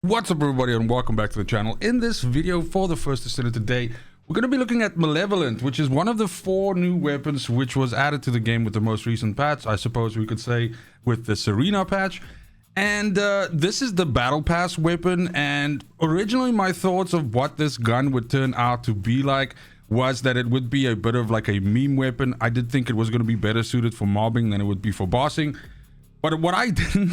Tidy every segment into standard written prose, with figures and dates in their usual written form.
What's up everybody and welcome back to the channel. In this video for the First Descendant today, we're going to be looking at Malevolent, which is one of the 4 new weapons which was added to the game with the most recent patch, I suppose we could say with the Serena patch. And this is the Battle Pass weapon, and originally my thoughts of what this gun would turn out to be like was that it would be a bit of like a meme weapon. I did think it was going to be better suited for mobbing than it would be for bossing. But what I didn't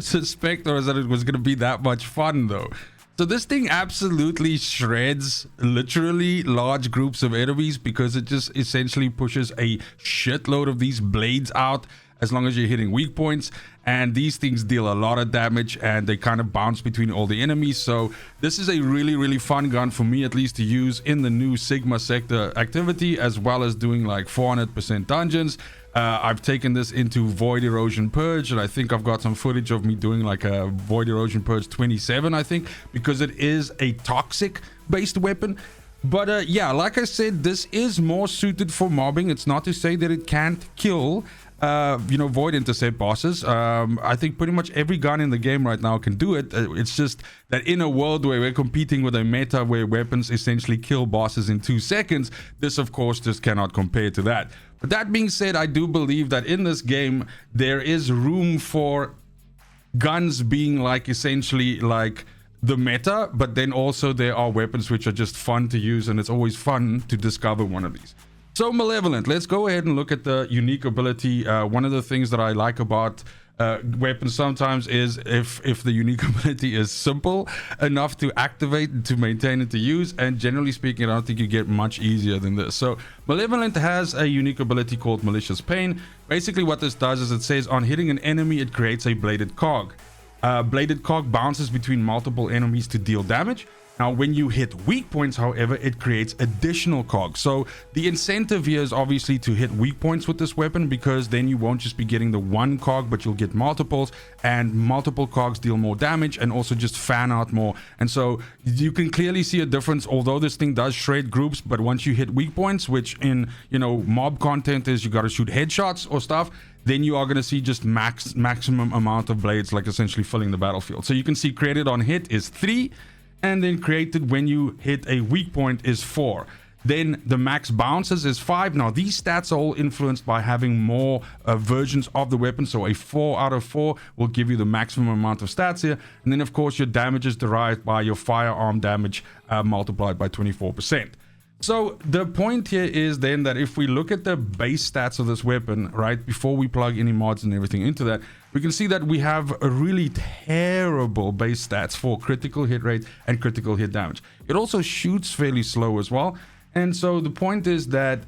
suspect was that it was going to be that much fun though. So this thing absolutely shreds literally large groups of enemies because it just essentially pushes a shitload of these blades out as long as you're hitting weak points. And these things deal a lot of damage and they kind of bounce between all the enemies. So this is a really fun gun for me, at least, to use in the new Sigma sector activity, as well as doing like 400% dungeons. I've taken this into Void Erosion Purge, and I think I've got some footage of me doing like a Void Erosion Purge 27, I think, because it is a toxic based weapon. But yeah, like I said, this is more suited for mobbing. It's not to say that it can't kill void intercept bosses. I think pretty much every gun in the game right now can do it. It's just that in a world where we're competing with a meta where weapons essentially kill bosses in 2 seconds, this of course just cannot compare to that. But that being said, I do believe that in this game there is room for guns being like essentially like the meta, but then also there are weapons which are just fun to use, and it's always fun to discover one of these. So Malevolent, let's go ahead and look at the unique ability. One of the things that I like about weapons sometimes is if the unique ability is simple enough to activate, to maintain, and to use. And generally speaking, I don't think you get much easier than this. So Malevolent has a unique ability called Malicious Pain. Basically what this does is it says on hitting an enemy, it creates a bladed cog. Bladed cog bounces between multiple enemies to deal damage. Now, when you hit weak points, however, it creates additional cogs. So the incentive here is obviously to hit weak points with this weapon, because then you won't just be getting the 1 cog, but you'll get multiples, and multiple cogs deal more damage and also just fan out more. And so you can clearly see a difference, although this thing does shred groups, but once you hit weak points, which in, mob content is you got to shoot headshots or stuff, then you are going to see just maximum amount of blades, like essentially filling the battlefield. So you can see created on hit is 3. And then created when you hit a weak point is 4. Then the max bounces is 5. Now these stats are all influenced by having more versions of the weapon. So a 4 out of 4 will give you the maximum amount of stats here. And then of course your damage is derived by your firearm damage multiplied by 24%. So the point here is then that if we look at the base stats of this weapon, right, before we plug any mods and everything into that, we can see that we have a really terrible base stats for critical hit rate and critical hit damage. It also shoots fairly slow as well. And so the point is that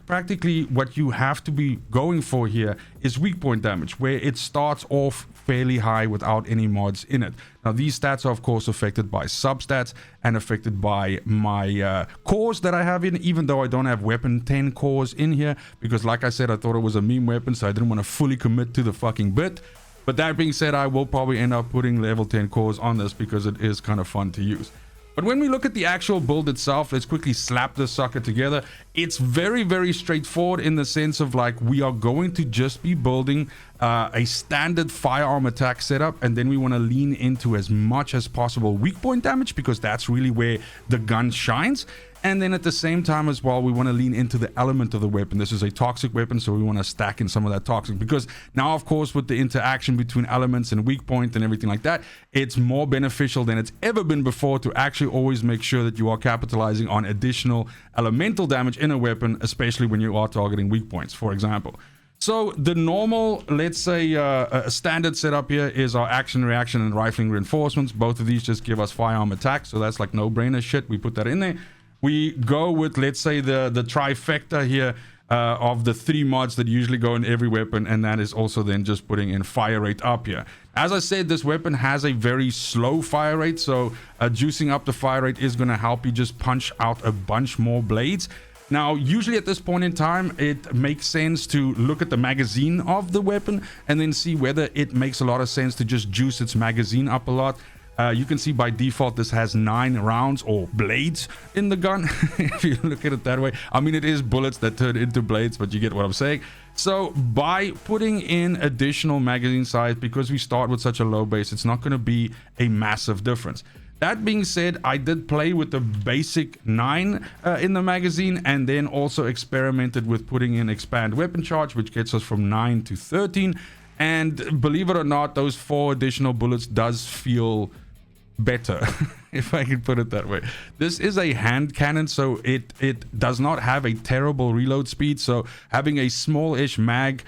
practically what you have to be going for here is weak point damage, where it starts off fairly high without any mods in it. Now these stats are of course affected by substats and affected by my cores that I have in, even though I don't have weapon 10 cores in here, because like I said, I thought it was a meme weapon, so I didn't want to fully commit to the fucking bit. But that being said, I will probably end up putting level 10 cores on this because it is kind of fun to use. But when we look at the actual build itself, let's quickly slap this sucker together. It's very straightforward in the sense of like we are going to just be building a standard firearm attack setup, and then we want to lean into as much as possible weak point damage, because that's really where the gun shines. And then at the same time as well, we want to lean into the element of the weapon. This is a toxic weapon, so we want to stack in some of that toxic, because now of course with the interaction between elements and weak point and everything like that, it's more beneficial than it's ever been before to actually always make sure that you are capitalizing on additional elemental damage in a weapon, especially when you are targeting weak points, for example. So the normal, let's say a standard setup here is our action, reaction, and rifling reinforcements. Both of these just give us firearm attack, so that's like no-brainer shit. We put that in there. We go with, let's say, the trifecta here of the 3 mods that usually go in every weapon, and that is also then just putting in fire rate up here. As I said, this weapon has a very slow fire rate, so juicing up the fire rate is going to help you just punch out a bunch more blades. Now, usually at this point in time, it makes sense to look at the magazine of the weapon and then see whether it makes a lot of sense to just juice its magazine up a lot. You can see by default this has 9 rounds or blades in the gun. If you look at it that way, I mean, it is bullets that turn into blades, but you get what I'm saying. So by putting in additional magazine size, because we start with such a low base, it's not going to be a massive difference. That being said, I did play with the basic 9 in the magazine, and then also experimented with putting in expand weapon charge, which gets us from 9 to 13. And believe it or not, those 4 additional bullets does feel better, if I can put it that way. This is a hand cannon, so it does not have a terrible reload speed. So having a small-ish mag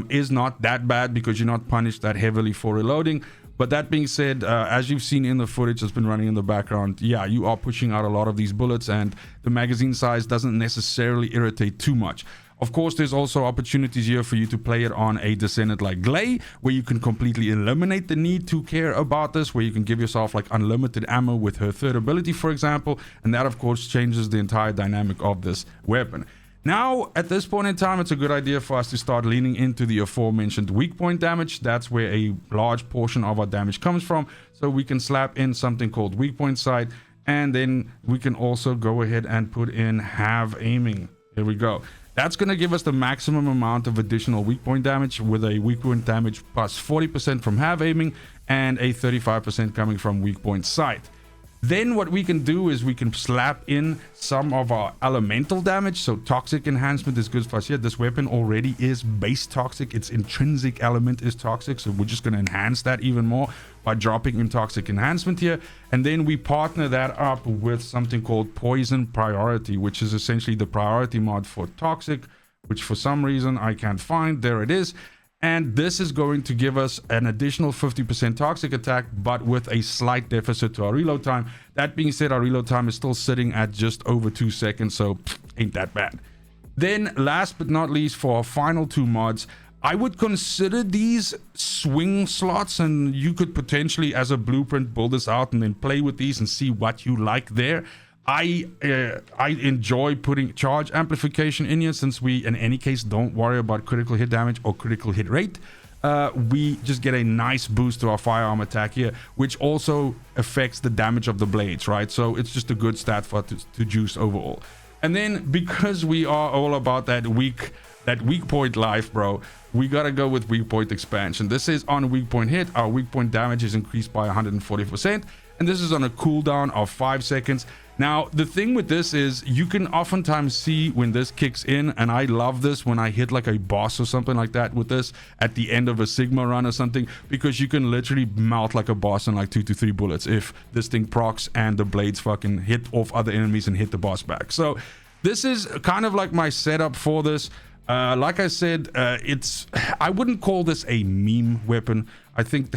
is not that bad, because you're not punished that heavily for reloading. But that being said, as you've seen in the footage that's been running in the background, yeah, you are pushing out a lot of these bullets, and the magazine size doesn't necessarily irritate too much. Of course, there's also opportunities here for you to play it on a Descendant like Glay, where you can completely eliminate the need to care about this, where you can give yourself like unlimited ammo with her third ability, for example, and that of course changes the entire dynamic of this weapon. Now, at this point in time, it's a good idea for us to start leaning into the aforementioned weak point damage. That's where a large portion of our damage comes from. So we can slap in something called weak point sight, and then we can also go ahead and put in have aiming. Here we go. That's going to give us the maximum amount of additional weak point damage, with a weak point damage plus 40% from have aiming and a 35% coming from weak point sight. Then what we can do is we can slap in some of our elemental damage. So toxic enhancement is good for us here. This weapon already is base toxic. Its intrinsic element is toxic, so we're just going to enhance that even more by dropping in toxic enhancement here. And then we partner that up with something called poison priority, which is essentially the priority mod for toxic, which for some reason I can't find. There it is. And this is going to give us an additional 50% toxic attack, but with a slight deficit to our reload time. That being said, our reload time is still sitting at just over 2 seconds, so ain't that bad. Then last but not least, for our final 2 mods, I would consider these swing slots, and you could potentially as a blueprint build this out and then play with these and see what you like there. I enjoy putting charge amplification in here, since we in any case don't worry about critical hit damage or critical hit rate. We just get a nice boost to our firearm attack here, which also affects the damage of the blades, right? So it's just a good stat for to juice overall. And then because we are all about that weak point life, bro, we gotta go with weak point expansion. This is on weak point hit. Our weak point damage is increased by 140%, and this is on a cooldown of 5 seconds. Now, the thing with this is you can oftentimes see when this kicks in, and I love this when I hit like a boss or something like that with this at the end of a Sigma run or something, because you can literally melt like a boss in like 2 to 3 bullets if this thing procs and the blades fucking hit off other enemies and hit the boss back. So this is kind of like my setup for this. Like I said, I wouldn't call this a meme weapon. I think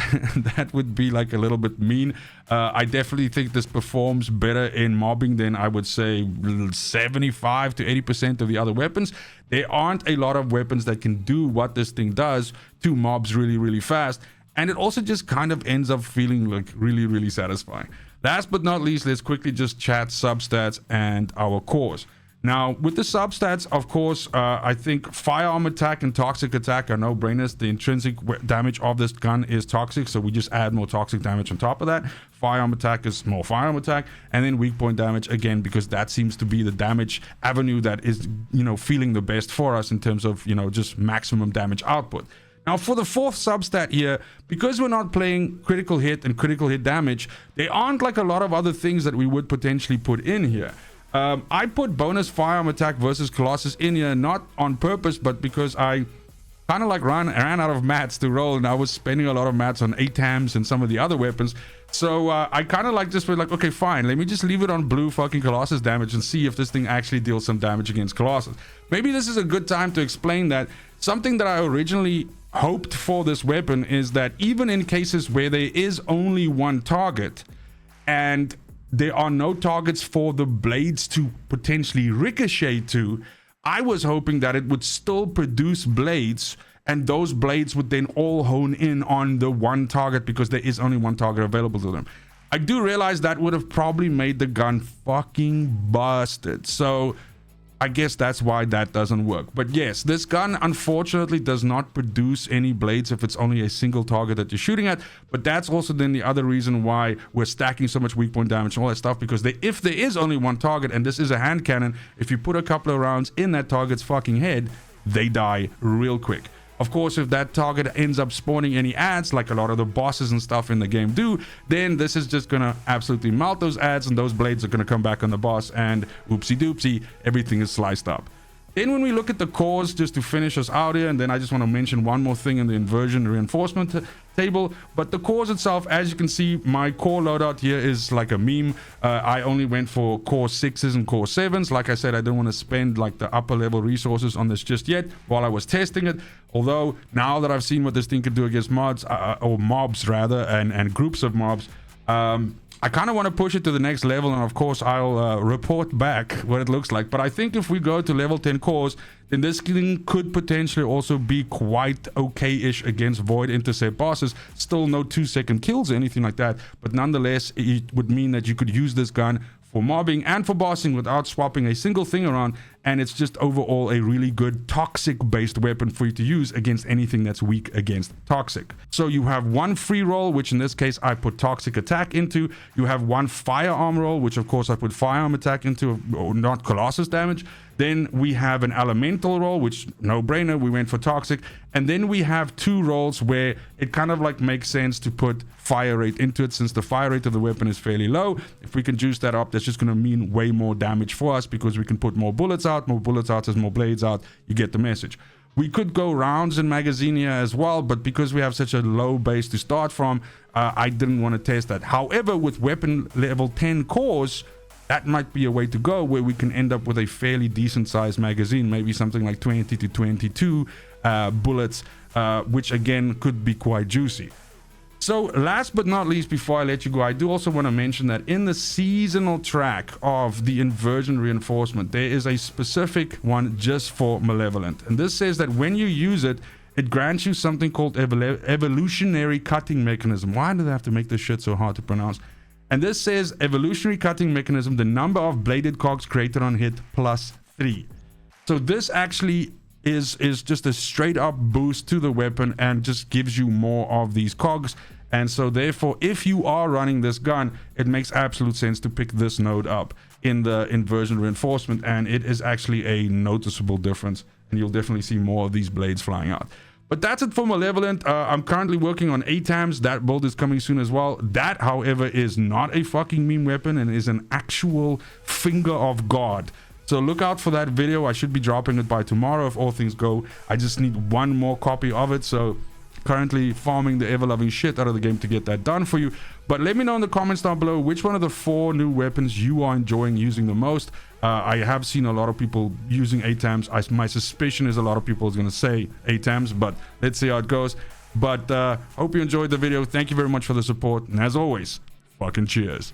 that would be like a little bit mean. I definitely think this performs better in mobbing than I would say 75 to 80% of the other weapons. There aren't a lot of weapons that can do what this thing does to mobs really, really fast. And it also just kind of ends up feeling like really, really satisfying. Last but not least, let's quickly just chat substats and our cores. Now, with the substats, of course, I think firearm attack and toxic attack are no-brainers. The intrinsic damage of this gun is toxic, so we just add more toxic damage on top of that. Firearm attack is more firearm attack, and then weak point damage, again, because that seems to be the damage avenue that is, feeling the best for us in terms of, just maximum damage output. Now, for the 4th substat here, because we're not playing critical hit and critical hit damage, there aren't like a lot of other things that we would potentially put in here. I put bonus firearm attack versus Colossus in here, not on purpose, but because I kind of like ran out of mats to roll, and I was spending a lot of mats on ATAMs and some of the other weapons. So I kind of like just was like, okay, fine, let me just leave it on blue fucking Colossus damage and see if this thing actually deals some damage against Colossus. Maybe this is a good time to explain that something that I originally hoped for this weapon is that even in cases where there is only one target and there are no targets for the blades to potentially ricochet to, I was hoping that it would still produce blades, and those blades would then all hone in on the one target because there is only one target available to them. I do realize that would have probably made the gun fucking busted. So I guess that's why that doesn't work. But yes, this gun unfortunately does not produce any blades if it's only a single target that you're shooting at. But that's also then the other reason why we're stacking so much weak point damage and all that stuff, because if there is only one target, and this is a hand cannon, if you put a couple of rounds in that target's fucking head, they die real quick. Of course, if that target ends up spawning any ads, like a lot of the bosses and stuff in the game do, then this is just gonna absolutely melt those ads, and those blades are gonna come back on the boss, and oopsie doopsie, everything is sliced up. Then when we look at the cores, just to finish us out here, and then I just want to mention one more thing in the inversion reinforcement table. But the cores itself, as you can see, my core loadout here is like a meme. I only went for core 6s and core 7s. Like I said, I didn't want to spend like the upper level resources on this just yet while I was testing it. Although now that I've seen what this thing can do against mods, or mobs rather, and groups of mobs, I kind of want to push it to the next level, and of course I'll report back what it looks like. But I think if we go to level 10 cores, then this thing could potentially also be quite okay-ish against void intercept bosses. Still no 2-second kills or anything like that, but nonetheless it would mean that you could use this gun for mobbing and for bossing without swapping a single thing around, and it's just overall a really good toxic based weapon for you to use against anything that's weak against toxic. So you have one free roll, which in this case I put toxic attack into. You have one firearm roll, which of course I put firearm attack into, or not colossus damage. Then we have an elemental roll, which no brainer, we went for toxic. And then we have 2 rolls where it kind of like makes sense to put fire rate into it, since the fire rate of the weapon is fairly low. If we can juice that up, that's just going to mean way more damage for us, because we can put more bullets out. More bullets out is more blades out. You get the message. We could go rounds in magazine here as well, but because we have such a low base to start from, I didn't want to test that. However, with weapon level 10 cores, that might be a way to go, where we can end up with a fairly decent sized magazine, maybe something like 20 to 22 bullets, which again could be quite juicy. So last but not least, before I let you go, I do also want to mention that in the seasonal track of the Inversion Reinforcement, there is a specific one just for Malevolent. And this says that when you use it, it grants you something called evolutionary cutting mechanism. Why do they have to make this shit so hard to pronounce? And this says evolutionary cutting mechanism, the number of bladed cogs created on hit +3. So this actually is just a straight up boost to the weapon and just gives you more of these cogs. And so therefore, if you are running this gun, it makes absolute sense to pick this node up in the Inversion Reinforcement, and it is actually a noticeable difference, and you'll definitely see more of these blades flying out. But that's it for Malevolent. I'm currently working on ATAMs. That build is coming soon as well. That, however, is not a fucking meme weapon and is an actual finger of God. So look out for that video. I should be dropping it by tomorrow if all things go. I just need one more copy of it. So currently farming the ever-loving shit out of the game to get that done for you. But let me know in the comments down below which one of the 4 new weapons you are enjoying using the most. I have seen a lot of people using ATAMs. My suspicion is a lot of people is going to say ATAMs, but let's see how it goes. But hope you enjoyed the video. Thank you very much for the support. And as always, fucking cheers.